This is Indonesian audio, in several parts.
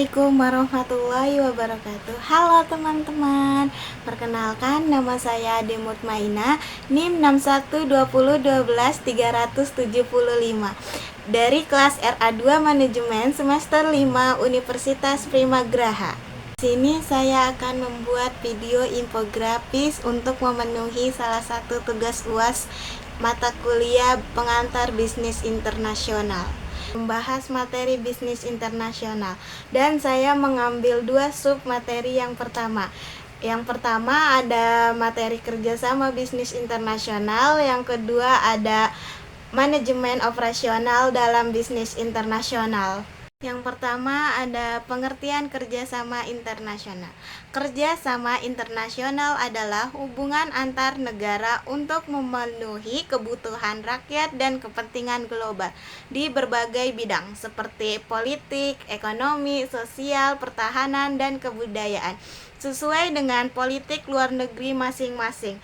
Assalamualaikum warahmatullahi wabarakatuh. Halo teman-teman, perkenalkan nama saya Ade Mutmainah, NIM 6120121375 dari kelas RA2 Manajemen semester 5 Universitas Primagraha. Di sini saya akan membuat video infografis untuk memenuhi salah satu tugas UAS mata kuliah pengantar bisnis internasional, membahas materi bisnis internasional, dan saya mengambil dua sub materi. Yang pertama ada materi kerjasama bisnis internasional, yang kedua ada manajemen operasional dalam bisnis internasional. Yang pertama ada pengertian kerjasama internasional. Kerjasama internasional adalah hubungan antar negara untuk memenuhi kebutuhan rakyat dan kepentingan global di berbagai bidang seperti politik, ekonomi, sosial, pertahanan, dan kebudayaan, sesuai dengan politik luar negeri masing-masing.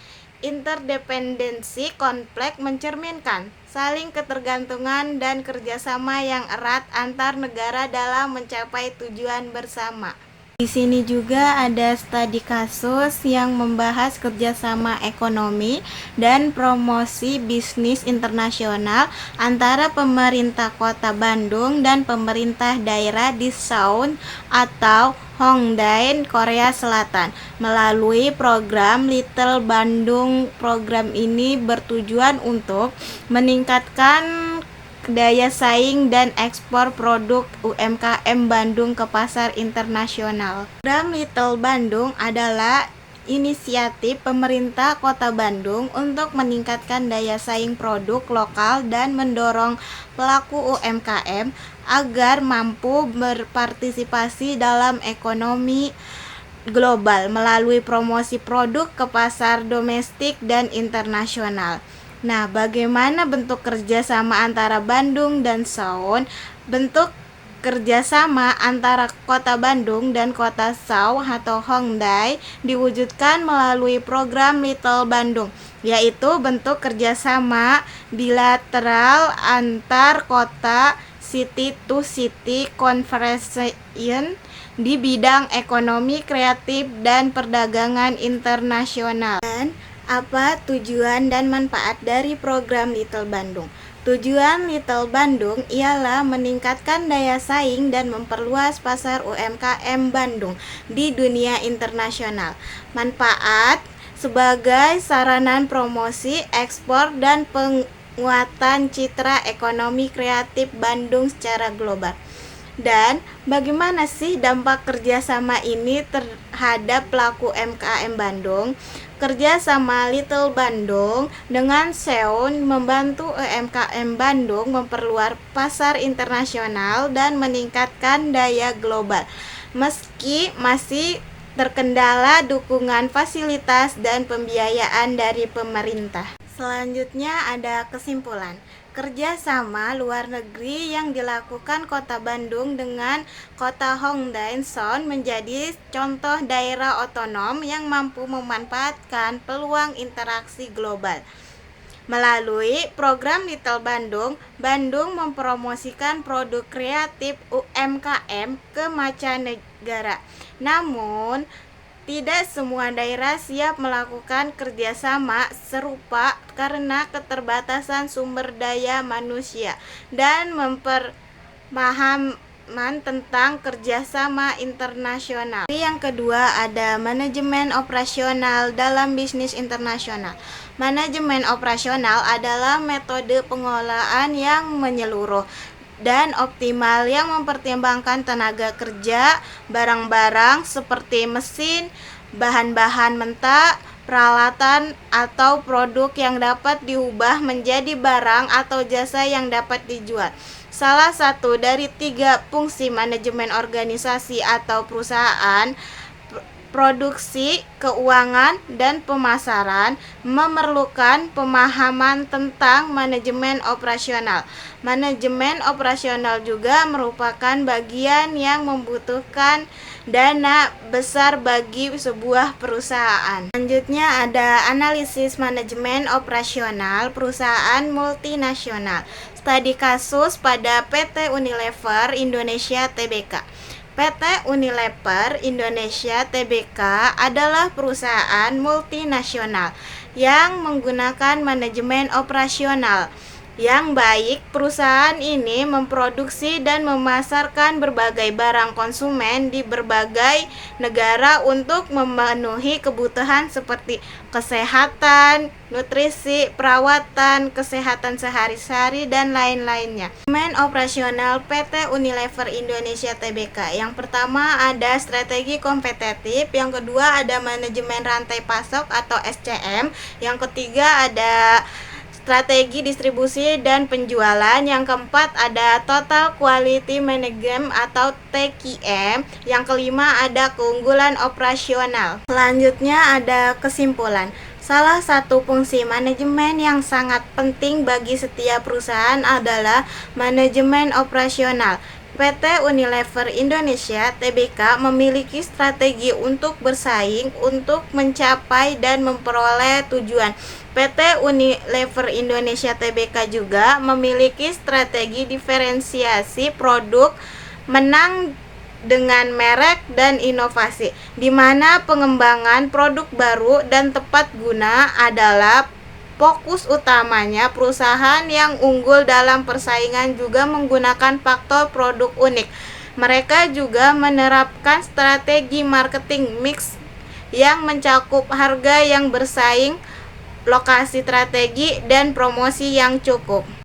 Interdependensi kompleks mencerminkan saling ketergantungan dan kerjasama yang erat antar negara dalam mencapai tujuan bersama. Di sini juga ada studi kasus yang membahas kerjasama ekonomi dan promosi bisnis internasional antara pemerintah Kota Bandung dan pemerintah daerah di Seoul atau Hongdae, Korea Selatan, melalui program Little Bandung. Program ini bertujuan untuk meningkatkan daya saing dan ekspor produk UMKM Bandung ke pasar internasional. Program Little Bandung adalah inisiatif pemerintah Kota Bandung untuk meningkatkan daya saing produk lokal dan mendorong pelaku UMKM agar mampu berpartisipasi dalam ekonomi global melalui promosi produk ke pasar domestik dan internasional. Nah, bagaimana bentuk kerjasama antara Bandung dan Seoul? Bentuk kerjasama antara Kota Bandung dan Kota Seoul atau Hongdae diwujudkan melalui program Little Bandung, yaitu bentuk kerjasama bilateral antar kota, city to city conversation di bidang ekonomi, kreatif, dan perdagangan internasional. Dan apa tujuan dan manfaat dari program Little Bandung? Tujuan Little Bandung ialah meningkatkan daya saing dan memperluas pasar UMKM Bandung di dunia internasional. Manfaat sebagai sarana promosi, ekspor, dan penguatan citra ekonomi kreatif Bandung secara global. Dan bagaimana sih dampak kerjasama ini terhadap pelaku UMKM Bandung? Kerjasama Little Bandung dengan Seoul membantu UMKM Bandung memperluas pasar internasional dan meningkatkan daya global, meski masih terkendala dukungan fasilitas dan pembiayaan dari pemerintah. Selanjutnya ada kesimpulan. Kerjasama luar negeri yang dilakukan Kota Bandung dengan Kota Hongdae Seoul menjadi contoh daerah otonom yang mampu memanfaatkan peluang interaksi global. Melalui program Little Bandung, Bandung mempromosikan produk kreatif UMKM ke mancanegara. Namun, tidak semua daerah siap melakukan kerjasama serupa karena keterbatasan sumber daya manusia dan pemahaman tentang kerjasama internasional. Yang kedua ada manajemen operasional dalam bisnis internasional. Manajemen operasional adalah metode pengelolaan yang menyeluruh dan optimal yang mempertimbangkan tenaga kerja, barang-barang seperti mesin, bahan-bahan mentah, peralatan, atau produk yang dapat diubah menjadi barang atau jasa yang dapat dijual. Salah satu dari tiga fungsi manajemen organisasi atau perusahaan, produksi, keuangan, dan pemasaran, memerlukan pemahaman tentang manajemen operasional. Manajemen operasional juga merupakan bagian yang membutuhkan dana besar bagi sebuah perusahaan. Selanjutnya ada analisis manajemen operasional perusahaan multinasional. Studi kasus pada PT Unilever Indonesia Tbk. PT Unilever Indonesia Tbk adalah perusahaan multinasional yang menggunakan manajemen operasional yang baik. Perusahaan ini memproduksi dan memasarkan berbagai barang konsumen di berbagai negara untuk memenuhi kebutuhan seperti kesehatan, nutrisi, perawatan, kesehatan sehari-hari, dan lain-lainnya. Manajemen operasional PT Unilever Indonesia Tbk. Yang pertama ada strategi kompetitif, yang kedua ada manajemen rantai pasok atau SCM, yang ketiga ada strategi distribusi dan penjualan, yang keempat ada Total Quality Management atau TQM, yang kelima ada keunggulan operasional. Selanjutnya ada kesimpulan. Salah satu fungsi manajemen yang sangat penting bagi setiap perusahaan adalah manajemen operasional. PT Unilever Indonesia Tbk memiliki strategi untuk bersaing untuk mencapai dan memperoleh tujuan. PT Unilever Indonesia Tbk juga memiliki strategi diferensiasi produk, menang dengan merek dan inovasi, di mana pengembangan produk baru dan tepat guna adalah fokus utamanya. Perusahaan yang unggul dalam persaingan juga menggunakan faktor produk unik. Mereka juga menerapkan strategi marketing mix yang mencakup harga yang bersaing, lokasi strategi, dan promosi yang cukup.